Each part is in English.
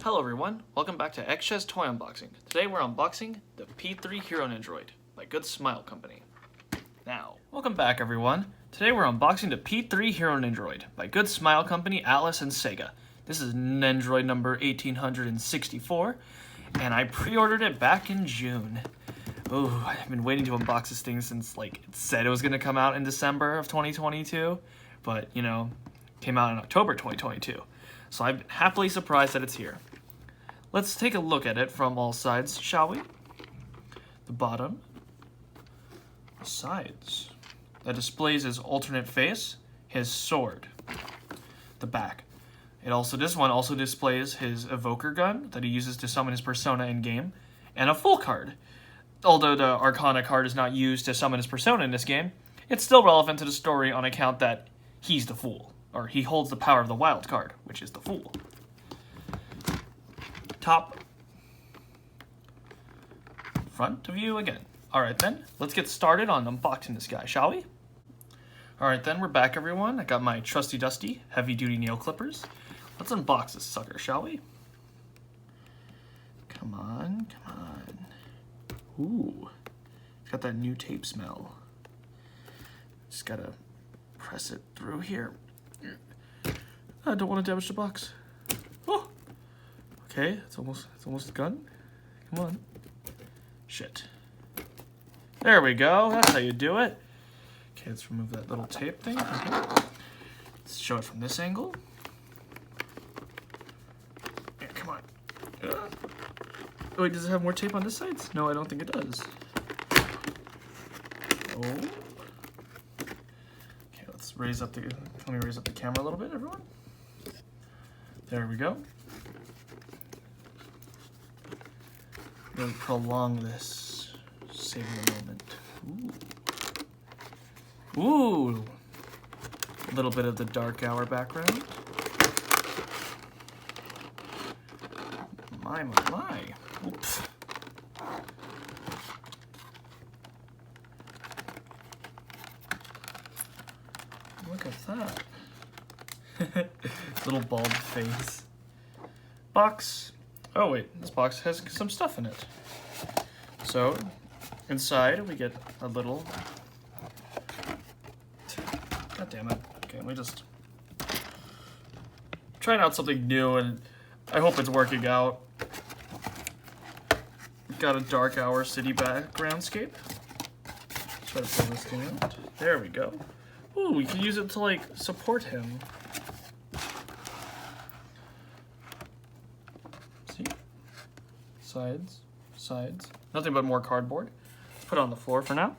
Hello everyone, welcome back to XChé's Toy Unboxing. Today we're unboxing the P3 Hero Nendoroid by Good Smile Company. Now, welcome back everyone. Today we're unboxing the P3 Hero Nendoroid by Good Smile Company, ATLUS, and Sega. This is Nendoroid number 1864, and I pre-ordered it back in June. Oh, I've been waiting to unbox this thing since it said it was going to come out in December of 2022, but came out in October 2022. So I'm happily surprised that it's here. Let's take a look at it from all sides, shall we? The bottom, the sides. That displays his alternate face, his sword. The back. This one also displays his evoker gun that he uses to summon his persona in game, and a full card. Although the Arcana card is not used to summon his persona in this game, it's still relevant to the story on account that he's the fool, or he holds the power of the wild card, which is the fool. Top, front view again. Alright then, let's get started on unboxing this guy, shall we? Alright then, we're back everyone. I got my trusty dusty, heavy duty nail clippers. Let's unbox this sucker, shall we? Come on, come on. Ooh, it's got that new tape smell. Just gotta press it through here. I don't want to damage the box. Oh! Okay, it's almost done. Come on. Shit. There we go. That's how you do it. Okay, let's remove that little tape thing. Let's show it from this angle. Yeah, come on. Wait, does it have more tape on this side? No, I don't think it does. Oh. Okay, let me raise up the camera a little bit, everyone. There we go. Really prolong this, saving the moment. Ooh. Ooh. A little bit of the dark hour background. My. Oops. Look at that. Little bald face. Box. Oh wait, this box has some stuff in it. So, inside we get a little... God damn it. Okay, let me just... trying out something new and I hope it's working out. We've got a dark hour city backgroundscape. Try to pull this thing out. There we go. Ooh, we can use it to support him. See? Sides. Nothing but more cardboard. Let's put it on the floor for now.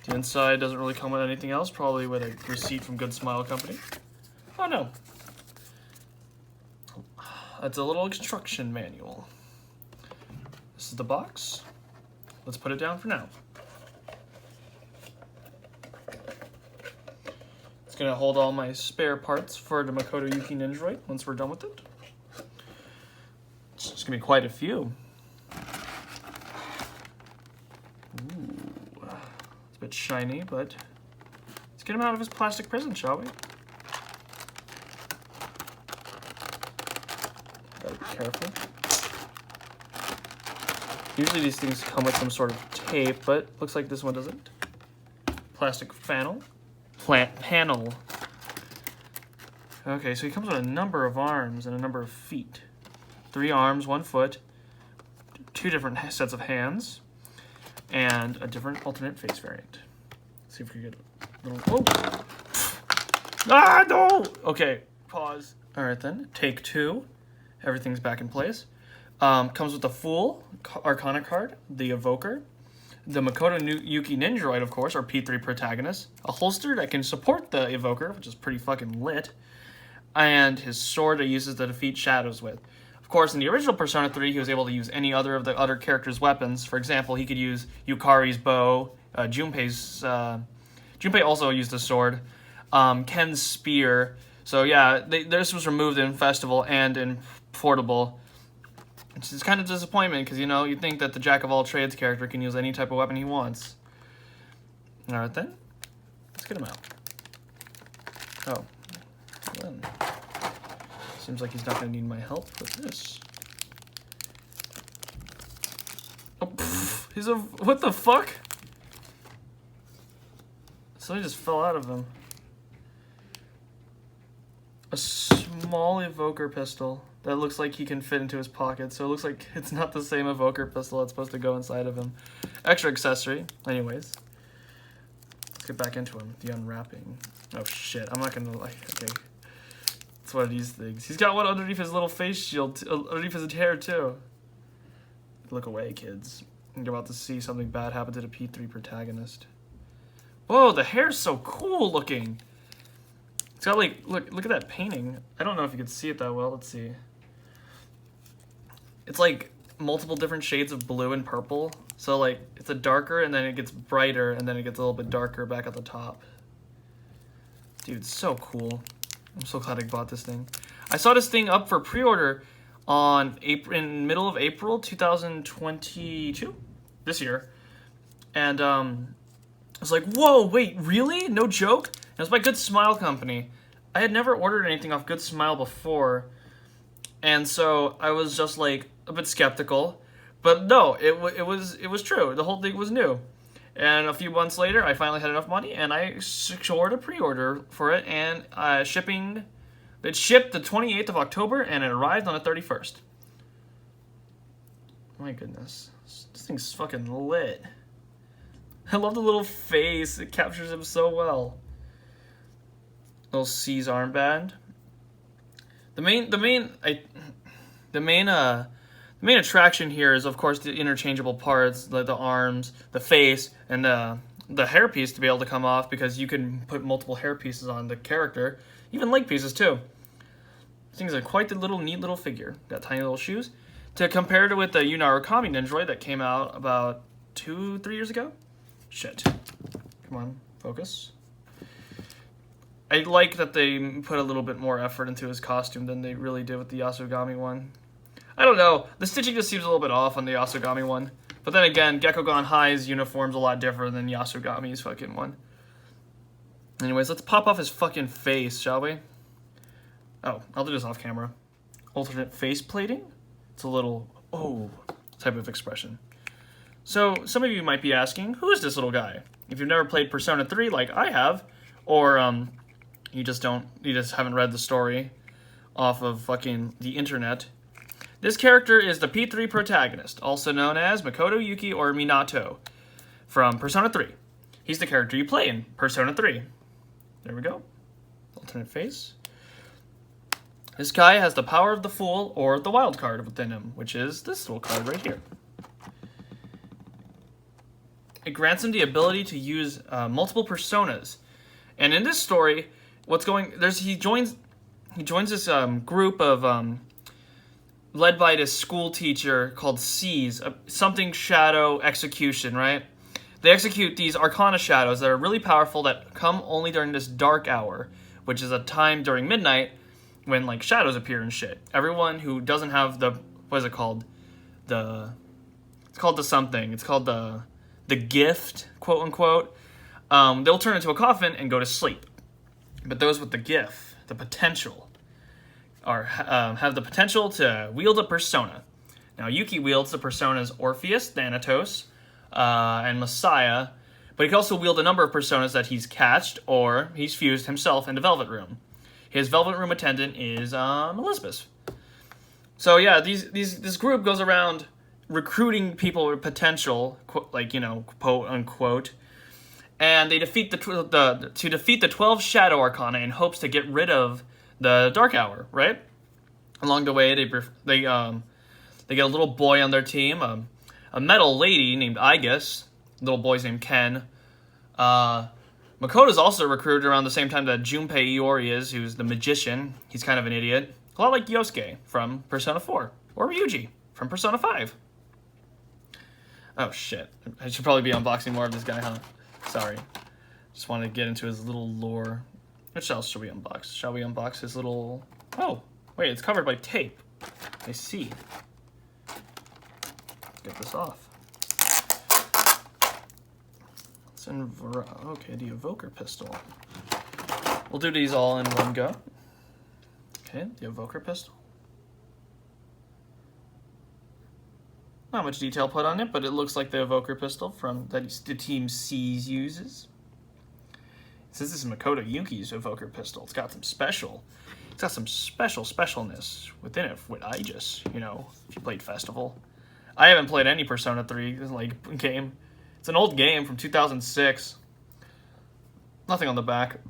The inside doesn't really come with anything else, probably with a receipt from Good Smile Company. Oh no. That's a little instruction manual. This is the box. Let's put it down for now. It's gonna hold all my spare parts for the Makoto Yuki Nendoroid once we're done with it. It's gonna be quite a few. Ooh. It's a bit shiny, but let's get him out of his plastic prison, shall we? Gotta be careful. Usually these things come with some sort of tape, but looks like this one doesn't. Plastic panel. Panel. Okay, so he comes with a number of arms and a number of feet. 3 arms, 1 foot, 2 different sets of hands, and a different alternate face variant. Let's see if we can get a little... Oh! Ah, no! Okay, pause. Alright then, take 2. Everything's back in place. Comes with the full Arcana card, the evoker, the Makoto Yuki Nendoroid, of course, our P3 protagonist, a holster that can support the evoker, which is pretty fucking lit, and his sword that he uses to defeat shadows with. Of course, in the original Persona 3, he was able to use any other of the other characters' weapons. For example, he could use Yukari's bow, Junpei's... Junpei also used a sword, Ken's spear. So yeah, this was removed in Festival and in Portable. Which is kind of disappointment, because, you think that the Jack-of-all-trades character can use any type of weapon he wants. Alright then, let's get him out. Oh. Then. Seems like he's not gonna need my help with this. Oh, pff, he's a, what the fuck? Something just fell out of him. A small evoker pistol that looks like he can fit into his pocket, so it looks like it's not the same evoker pistol that's supposed to go inside of him. Extra accessory. Anyways, let's get back into him. The unwrapping. Oh shit, I'm not gonna like, okay. It's one of these things. He's got one underneath his little face shield, underneath his hair too. Look away, kids. You're about to see something bad happen to the P3 protagonist. Whoa, the hair's so cool looking. It's got like, look at that painting. I don't know if you can see it that well. Let's see. It's like multiple different shades of blue and purple. So like, it's a darker and then it gets brighter and then it gets a little bit darker back at the top. Dude, it's so cool. I'm so glad I bought this thing. I saw this thing up for pre-order on in middle of April 2022, this year. And I was like, whoa, wait, really? No joke? It was by Good Smile Company. I had never ordered anything off Good Smile before, and so I was just like a bit skeptical. But no, it was true. The whole thing was new. And a few months later, I finally had enough money, and I secured a pre-order for it. And shipping, it shipped the 28th of October, and it arrived on the 31st. My goodness, this thing's fucking lit. I love the little face. It captures him so well. Little C's armband. The main attraction here is, of course, the interchangeable parts, the arms, the face, and the hairpiece to be able to come off, because you can put multiple hair pieces on the character, even leg pieces too. This thing's a quite the neat little figure. Got tiny little shoes. To compare it with the Unboxed Nendoroid that came out about 2-3 years ago. Shit. Come on, focus. I like that they put a little bit more effort into his costume than they really did with the Yasogami one. I don't know. The stitching just seems a little bit off on the Yasogami one. But then again, Gekkogon High's uniform's a lot different than Yasogami's fucking one. Anyways, let's pop off his fucking face, shall we? Oh, I'll do this off camera. Alternate face plating? It's a little, oh, type of expression. So, some of you might be asking, who is this little guy? If you've never played Persona 3 like I have, or you just haven't read the story off of fucking the internet. This character is the P3 protagonist, also known as Makoto, Yuki, or Minato from Persona 3. He's the character you play in Persona 3. There we go. Alternate face. This guy has the power of the Fool, or the wild card within him, which is this little card right here. It grants him the ability to use multiple personas. And in this story, he joins this group of led by this school teacher called C's, something shadow execution, right? They execute these Arcana shadows that are really powerful that come only during this dark hour, which is a time during midnight when like shadows appear and shit. Everyone who doesn't have the, what is it called? It's called the gift, quote unquote. They'll turn into a coffin and go to sleep. But those with the gift, the potential, have the potential to wield a persona. Now, Yuki wields the personas Orpheus, Thanatos, and Messiah, but he can also wield a number of personas that he's catched or he's fused himself into Velvet Room. His Velvet Room attendant is Elizabeth. So yeah, this group goes around recruiting people with potential, like, you know, quote unquote, and they defeat the 12 Shadow Arcana in hopes to get rid of the Dark Hour. Right along the way, they get a little boy on their team, a metal lady named Aigis, little boy's named Ken. Makoto's also recruited around the same time that Junpei Iori is, who's the magician. He's kind of an idiot, a lot like Yosuke from Persona 4, or Ryuji from Persona 5. Oh shit, I should probably be unboxing more of this guy, huh? Sorry. Just wanted to get into his little lore. Which else should we unbox? Shall we unbox his little... Oh, wait, it's covered by tape. I see. Let's get this off. Okay, the evoker pistol. We'll do these all in one go. Okay, the evoker pistol. Not much detail put on it, but it looks like the evoker pistol from that the Team C's uses. It says this is Makoto Yuki's evoker pistol. It's got some specialness within it. What I just, you know, if you played Festival. I haven't played any Persona 3 like game. It's an old game from 2006. Nothing on the back.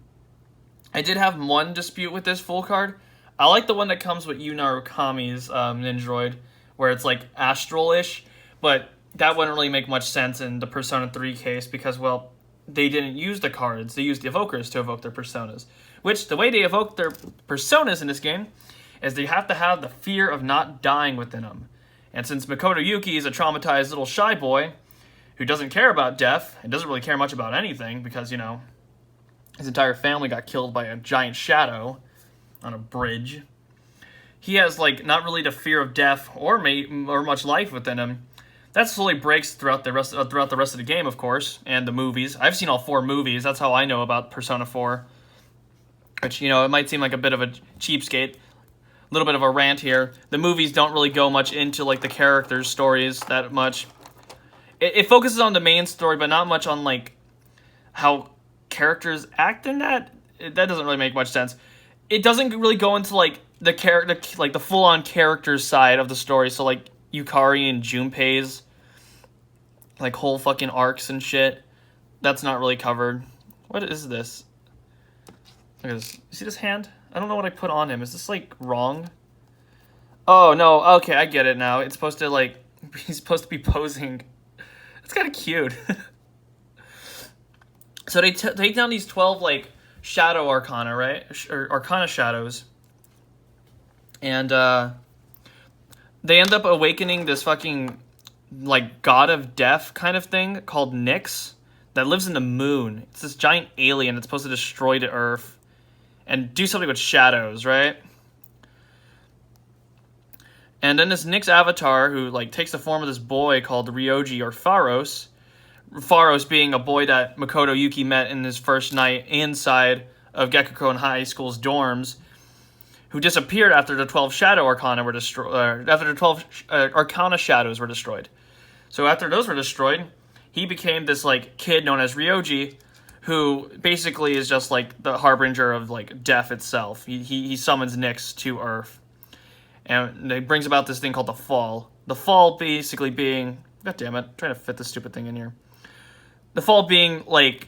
I did have one dispute with this full card. I like the one that comes with Yu Narukami's Nendoroid, where it's like astral-ish, but that wouldn't really make much sense in the Persona 3 case because, well, they didn't use the cards. They used the evokers to evoke their personas, which the way they evoke their personas in this game is they have to have the fear of not dying within them. And since Makoto Yuki is a traumatized little shy boy who doesn't care about death and doesn't really care much about anything because, you know, his entire family got killed by a giant shadow on a bridge, he has, like, not really the fear of death or much life within him. That slowly breaks throughout the rest of the game, of course, and the movies. I've seen all 4 movies. That's how I know about Persona 4. Which, you know, it might seem like a bit of a cheapskate. A little bit of a rant here. The movies don't really go much into, like, the characters' stories that much. It focuses on the main story, but not much on, like, how characters act in that. That doesn't really make much sense. It doesn't really go into, like, the character, like, the full-on characters side of the story. So, like, Yukari and Junpei's, like, whole fucking arcs and shit. That's not really covered. What is this? Look at this. You see this hand? I don't know what I put on him. Is this, like, wrong? Oh, no. Okay, I get it now. It's supposed to, like, he's supposed to be posing. It's kind of cute. So they take down these 12, like, shadow arcana, right? Or arcana shadows. And, they end up awakening this fucking, like, god of death kind of thing called Nyx that lives in the moon. It's this giant alien that's supposed to destroy the Earth and do something with shadows, right? And then this Nyx avatar who, like, takes the form of this boy called Ryoji or Pharos. Pharos being a boy that Makoto Yuki met in his first night inside of Gekukon High School's dorms, who disappeared after the 12 Shadow Arcana were destroyed. After the 12 Arcana shadows were destroyed. So after those were destroyed, he became this, like, kid known as Ryoji, who basically is just, like, the harbinger of, like, death itself. He summons Nyx to Earth, and it brings about this thing called the Fall. The Fall basically being, god damn it, I'm trying to fit this stupid thing in here. The Fall being, like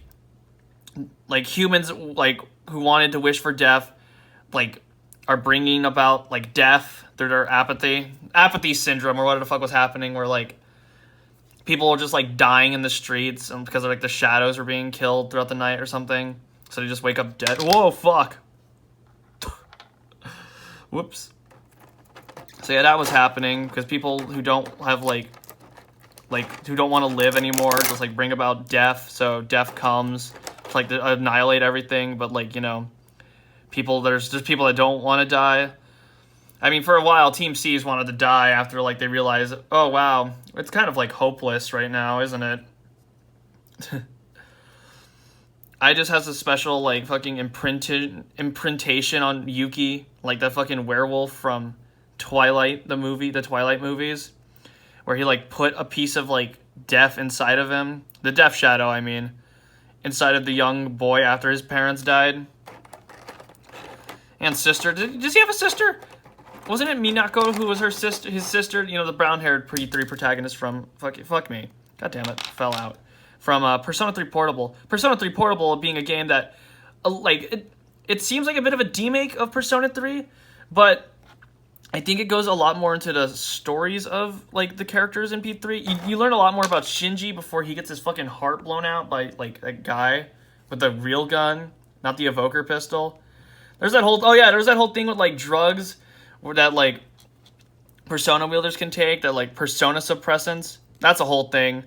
humans, like, who wanted to wish for death, like, are bringing about, like, death through their apathy syndrome, or whatever the fuck was happening, where, like, people were just, like, dying in the streets because, like, the shadows were being killed throughout the night or something, so they just wake up dead. Whoa, fuck. Whoops. So yeah, that was happening, because people who don't have, like, who don't want to live anymore just, like, bring about death, so death comes to, like, to annihilate everything, but, like, you know, there's just people that don't want to die. I mean, for a while, Team C's wanted to die after, like, they realized, oh, wow, it's kind of, like, hopeless right now, isn't it? I just has a special, like, fucking imprintation on Yuki, like that fucking werewolf from Twilight, the Twilight movies, where he, like, put a piece of, like, death inside of him, the death shadow, I mean, inside of the young boy after his parents died. And sister. Does he have a sister? Wasn't it Minako who was his sister? You know, the brown-haired P3 protagonist from... Fuck me. God damn it. Fell out. From Persona 3 Portable. Persona 3 Portable being a game that... like, it seems like a bit of a demake of Persona 3, but I think it goes a lot more into the stories of, like, the characters in P3. You learn a lot more about Shinji before he gets his fucking heart blown out by, like, a guy with the real gun, not the evoker pistol. There's that whole... oh, yeah, there's that whole thing with, like, drugs that, like, Persona wielders can take, that, like, Persona suppressants. That's a whole thing.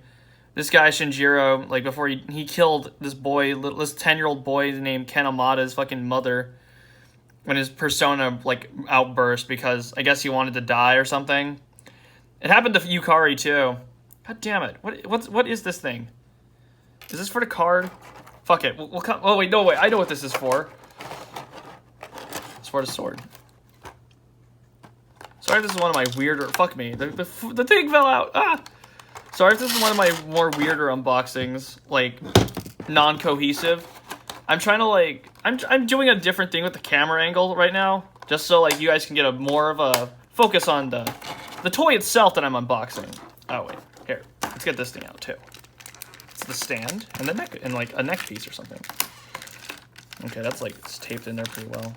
This guy, Shinjiro, like, before he killed this boy, this 10-year-old boy named Kanemata's fucking mother when his Persona, like, outburst because I guess he wanted to die or something. It happened to Yukari, too. God damn it. What is this thing? Is this for the card? Fuck it. We'll come... oh, wait, no, wait. I know what this is for. It's for the sword. Sorry if this is one of my weirder... Fuck me. The thing fell out. Ah! Sorry if this is one of my more weirder unboxings. Like, non-cohesive. I'm trying to, like... I'm doing a different thing with the camera angle right now. Just so, like, you guys can get a more of a focus on the toy itself that I'm unboxing. Oh, wait. Here. Let's get this thing out, too. It's the stand and the neck... And, like, a neck piece or something. Okay, that's, like, it's taped in there pretty well.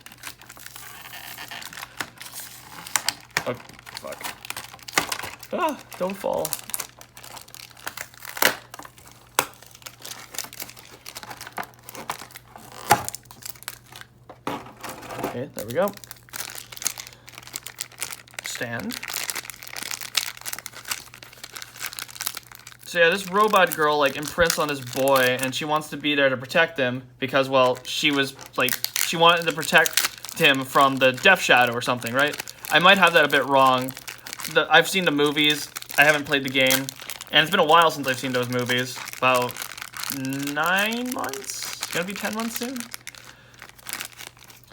Oh, fuck. Ah, don't fall. Okay, there we go. Stand. So yeah, this robot girl, like, imprints on this boy, and she wants to be there to protect him because, well, she was, like, she wanted to protect him from the Death Shadow or something, right? I might have that a bit wrong. I've seen the movies. I haven't played the game. And it's been a while since I've seen those movies. About 9 months? It's gonna be 10 months soon?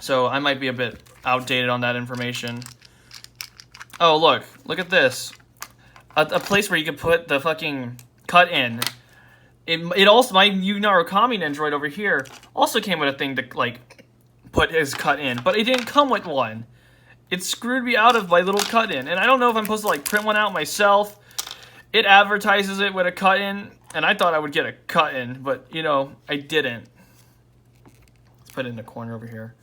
So I might be a bit outdated on that information. Oh, look. Look at this. A place where you can put the fucking cut in. It also, my Nendoroid Nendoroid over here also came with a thing to, like, put his cut in. But it didn't come with one. It screwed me out of my little cut-in, and I don't know if I'm supposed to, like, print one out myself. It advertises it with a cut-in, and I thought I would get a cut-in, but, you know, I didn't. Let's put it in the corner over here.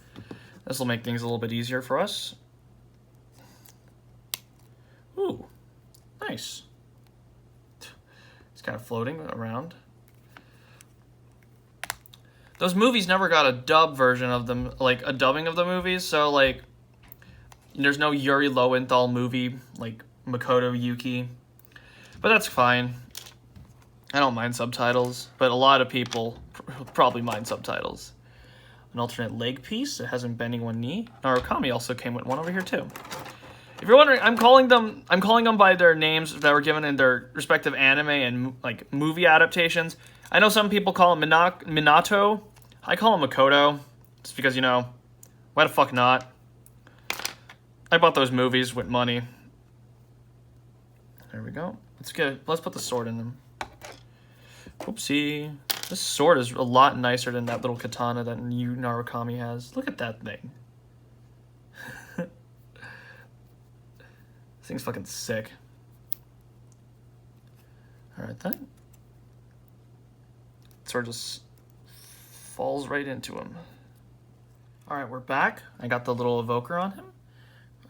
This will make things a little bit easier for us. Ooh, nice. It's kind of floating around. Those movies never got a dub version of them, like, a dubbing of the movies, so, like... There's no Yuri Lowenthal movie, like Makoto Yuki. But that's fine. I don't mind subtitles, but a lot of people probably mind subtitles. An alternate leg piece that has him bending one knee. Narukami also came with one over here too. If you're wondering, I'm calling them by their names that were given in their respective anime and, like, movie adaptations. I know some people call him Minato. I call him Makoto, just because, you know, why the fuck not? I bought those movies with money. There we go. Let's put the sword in them. Oopsie. This sword is a lot nicer than that little katana that Narukami has. Look at that thing. This thing's fucking sick. Alright then. Sword just falls right into him. Alright, we're back. I got the little evoker on him.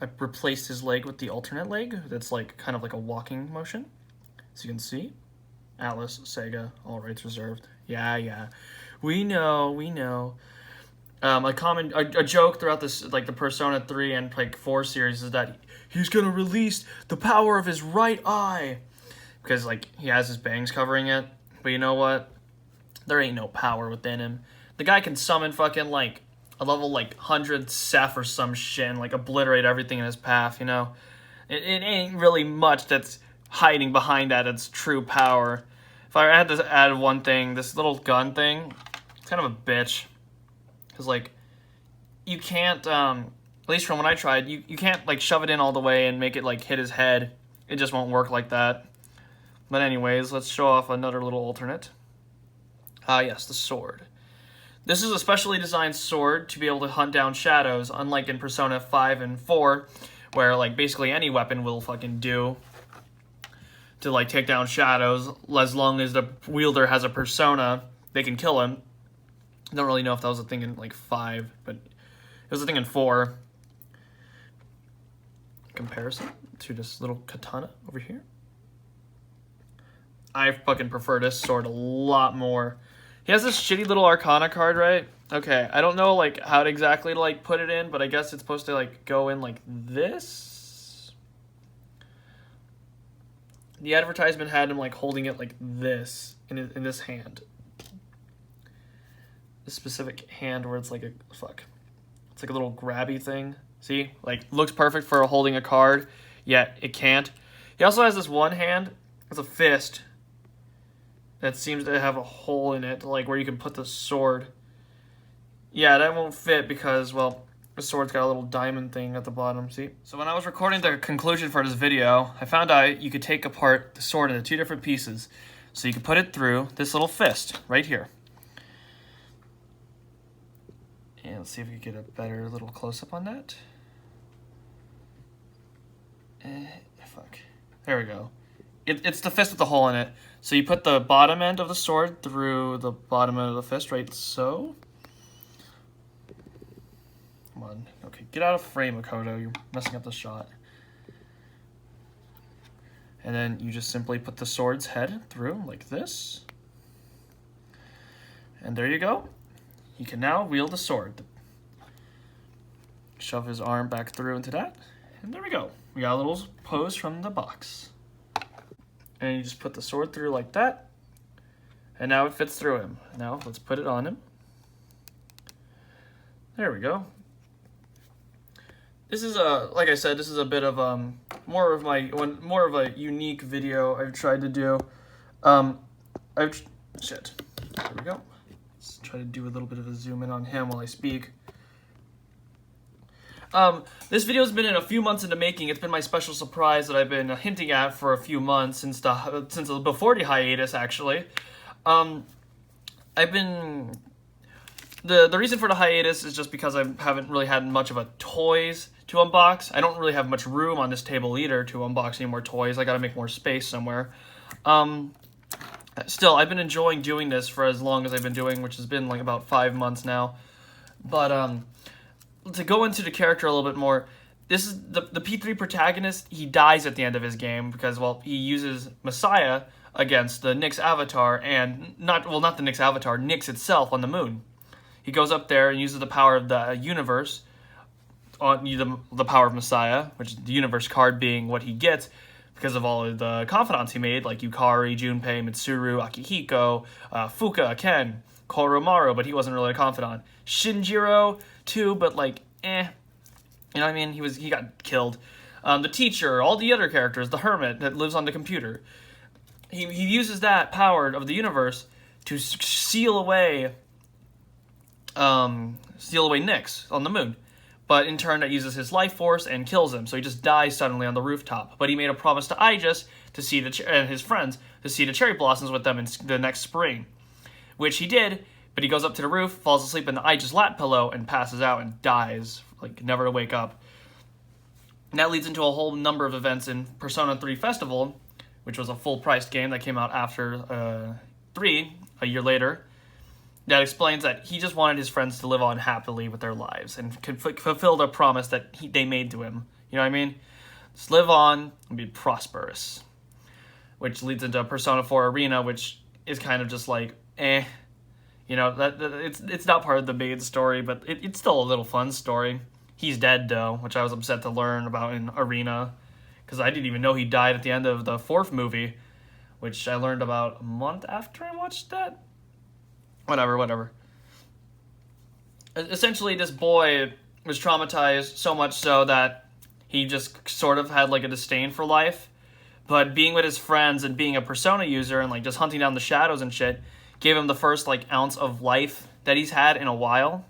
I replaced his leg with the alternate leg. That's like kind of like a walking motion. As you can see, ATLUS, Sega, all rights reserved. Yeah. We know. A joke throughout this, like the Persona 3 and like 4 series is that he's gonna release the power of his right eye. Because like he has his bangs covering it. But you know what? There ain't no power within him. The guy can summon fucking like a level like 100 Ceph or some shit and like obliterate everything in his path, you know? It ain't really much that's hiding behind that its true power. If I had to add one thing, this little gun thing, it's kind of a bitch. Because like, you can't, at least from when I tried, you can't like shove it in all the way and make it like hit his head. It just won't work like that. But anyways, let's show off another little alternate. Yes, the sword. This is a specially designed sword to be able to hunt down shadows, unlike in Persona 5 and 4, where, like, basically any weapon will fucking do to, like, take down shadows, as long as the wielder has a persona, they can kill him. I don't really know if that was a thing in, like, 5, but it was a thing in 4. Comparison to this little katana over here. I fucking prefer this sword a lot more. He has this shitty little Arcana card, right? Okay, I don't know like how exactly to like put it in, but I guess it's supposed to like go in like this. The advertisement had him like holding it like this in this hand. This specific hand where it's like a it's like a little grabby thing. See, like looks perfect for holding a card, yet it can't. He also has this one hand. It's a fist. That seems to have a hole in it, like where you can put the sword. Yeah, that won't fit because, well, the sword's got a little diamond thing at the bottom, see? So when I was recording the conclusion for this video, I found out you could take apart the sword into 2 different pieces. So you could put it through this little fist right here. And let's see if we can get a better little close-up on that. Fuck. There we go. It's the fist with the hole in it. So you put the bottom end of the sword through the bottom end of the fist, right so. Come on. Okay, get out of frame, Makoto. You're messing up the shot. And then you just simply put the sword's head through like this. And there you go. He can now wield the sword. Shove his arm back through into that. And there we go. We got a little pose from the box. And you just put the sword through like that. And now it fits through him. Now let's put it on him. There we go. This is like I said, this is a bit of more of a unique video I've tried to do. Shit. There we go. Let's try to do a little bit of a zoom in on him while I speak. This video has been in a few months in the making. It's been my special surprise that I've been hinting at for a few months since before the hiatus, actually. The reason for the hiatus is just because I haven't really had much of a toys to unbox. I don't really have much room on this table either to unbox any more toys. I gotta make more space somewhere. Still, I've been enjoying doing this for as long as I've been doing, which has been like about 5 months now. But to go into the character a little bit more, this is the P3 protagonist. He dies at the end of his game because, well, he uses Messiah against the Nyx avatar, and not the Nyx avatar, Nyx itself on the moon. He goes up there and uses the power of the universe, on the power of Messiah, which is the universe card being what he gets because of all of the confidants he made, like Yukari, Junpei, Mitsuru, Akihiko, Fuka, Ken, Koromaru, but he wasn't really a confidant. Shinjiro, too, but like, eh. You know what I mean? He got killed. The teacher, all the other characters, the hermit that lives on the computer. He uses that power of the universe to seal away Nyx on the moon. But in turn, that uses his life force and kills him. So he just dies suddenly on the rooftop. But he made a promise to Aegis to see and his friends to see the cherry blossoms with them in the next spring, which he did. But he goes up to the roof, falls asleep in the Aegis lap pillow, and passes out and dies, like never to wake up. And that leads into a whole number of events in Persona 3 Festival, which was a full-priced game that came out after 3, a year later. That explains that he just wanted his friends to live on happily with their lives and could fulfill the promise that they made to him. You know what I mean? Just live on and be prosperous. Which leads into Persona 4 Arena, which is kind of just like, eh. You know, it's not part of the main story, but it's still a little fun story. He's dead, though, which I was upset to learn about in Arena, because I didn't even know he died at the end of the 4th movie, which I learned about a month after I watched that. Whatever. Essentially, this boy was traumatized so much so that he just sort of had like a disdain for life. But being with his friends and being a Persona user and like just hunting down the shadows and shit gave him the first like ounce of life that he's had in a while.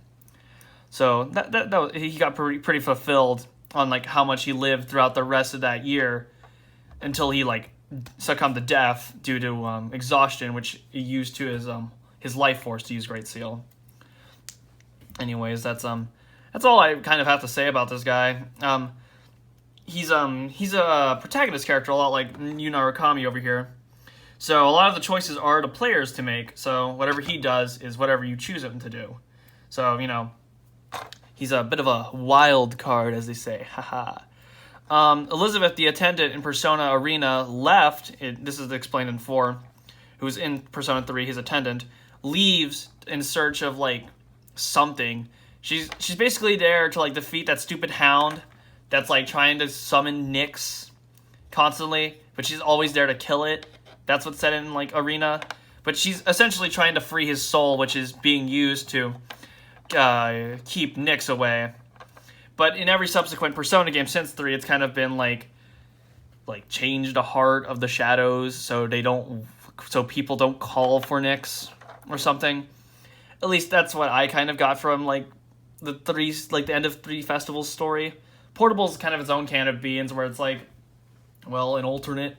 So that he got pretty fulfilled on like how much he lived throughout the rest of that year until he like succumbed to death due to exhaustion, which he used to his life force to use Great Seal. Anyways, that's all I kind of have to say about this guy. He's a protagonist character, a lot like Yu Narukami over here. So a lot of the choices are the players to make. So whatever he does is whatever you choose him to do. So, you know, he's a bit of a wild card, as they say. Haha. Elizabeth, the attendant in Persona Arena, left. This is explained in 4. Who's in Persona 3, his attendant, leaves in search of like something. She's basically there to like defeat that stupid hound that's like trying to summon Nyx constantly, but she's always there to kill it. That's what's said in like Arena. But she's essentially trying to free his soul, which is being used to keep Nyx away. But in every subsequent Persona game since 3, it's kind of been like change the heart of the shadows so people don't call for Nyx or something. At least that's what I kind of got from like the end of 3 Festivals story. Portable is kind of its own can of beans, where it's like, well, an alternate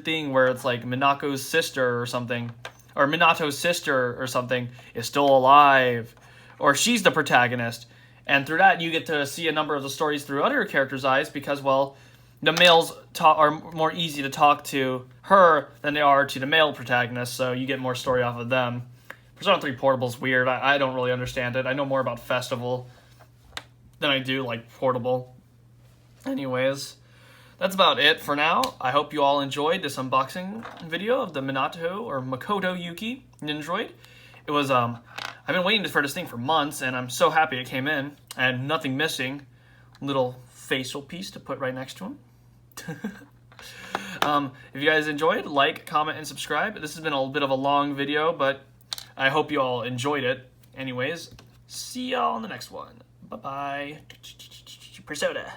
thing where it's like Minako's sister or something, or Minato's sister or something is still alive, or she's the protagonist. And through that, you get to see a number of the stories through other characters' eyes because, well, the males are more easy to talk to her than they are to the male protagonist, so you get more story off of them. Persona 3 Portable's weird. I don't really understand it. I know more about Festival than I do, like, Portable. Anyways, that's about it for now. I hope you all enjoyed this unboxing video of the Minato, or Makoto Yuki Nendoroid. It was, I've been waiting for this thing for months, and I'm so happy it came in, and nothing missing. Little facial piece to put right next to him. If you guys enjoyed, like, comment, and subscribe. This has been a bit of a long video, but I hope you all enjoyed it. Anyways, see y'all in the next one. Bye-bye. Persona.